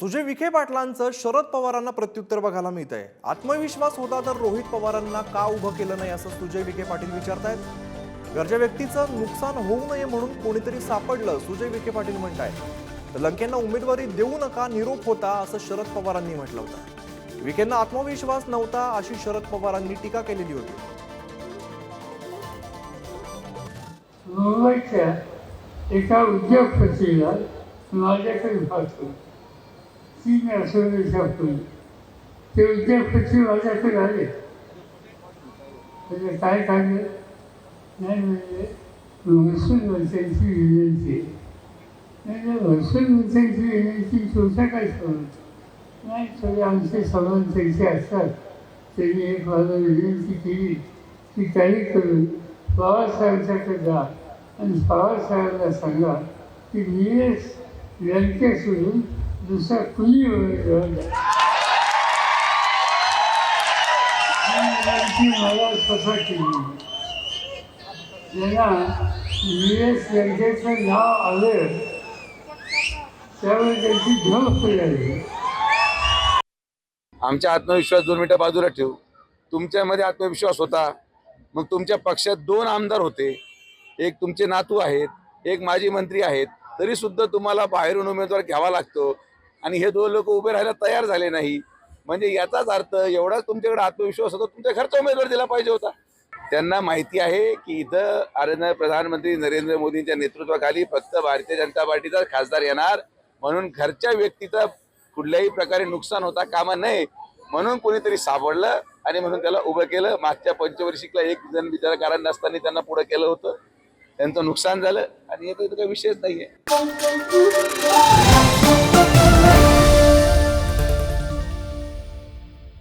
सुजय विखे पाटलांचं शरद पवारांना प्रत्युत्तर बघायला मिळत आहे। आत्मविश्वास होता तर रोहित पवारांना का उभं केलं नाही असं सुजय विखे पाटील विचारतायत। गरजा व्यक्तीचं नुकसान होऊ नये म्हणून कोणीतरी सापडलं, सुजय विखे पाटील म्हणतायत। तर लंकेंना उमेदवारी देऊ नका निरोप होता असं शरद पवारांनी म्हटलं होतं। विखेंना आत्मविश्वास नव्हता अशी शरद पवारांनी टीका केलेली होती। मुंबईच्या एका उद्योगपतीला माझ्याकडे पाठवलं, 3 आठवड्यापूर्वी ते उद्योगपती माझ्याकडे आले। म्हणजे काय काढलं नाही, म्हणजे महसूल मंत्र्यांची विनंती म्हणजे महसूल मंत्र्यांची विनंती तुमचा काय संबंध नाही, सगळे आमचे संबंध त्यांचे असतात। त्यांनी एक मला विनंती केली की काही करून पवारसाहेबांच्याकडे जा आणि पवारसाहेबांना सांगा की निलेश लंके सोडून दुसरा कुणी उमेदवार नाही। मला स्वतः केली, ज्यांना निलेश लंकेचं नाव आलं त्यावेळी त्यांची झोप लागली। आमचा आत्मविश्वास 2 मिनिटं बाजूला ठेवू, तुमच्यामध्ये आत्मविश्वास होता। मग तुमच्या पक्षात 2 आमदार होते, एक तुमचे नातू आहेत, एक माजी मंत्री आहेत, तरी सुद्धा तुम्हाला बाहेरून उमेदवार घ्यावा लागतो आणि हे 2 लोक उभे राहायला तयार झाले नाही। म्हणजे याचाच अर्थ एवढाच तुमच्याकडे आत्मविश्वास होता, तुमच्या घरचा उमेदवार दिला पाहिजे होता। त्यांना माहिती आहे की इथं आदरणीय प्रधानमंत्री नरेंद्र मोदींच्या नेतृत्वाखाली फक्त भारतीय जनता पार्टीचा खासदार येणार, म्हणून घरच्या व्यक्तीचा कुठल्याही प्रकारे नुकसान होता कामा नये म्हणून कोणीतरी सापडलं आणि म्हणून त्याला उभं केलं। मागच्या पंचवर्षिकला एक जण बिचारा कारण नसताना त्यांना पुढे केलं होतं, त्यांचं नुकसान झालं आणि याचा काही विषयच नाहीये।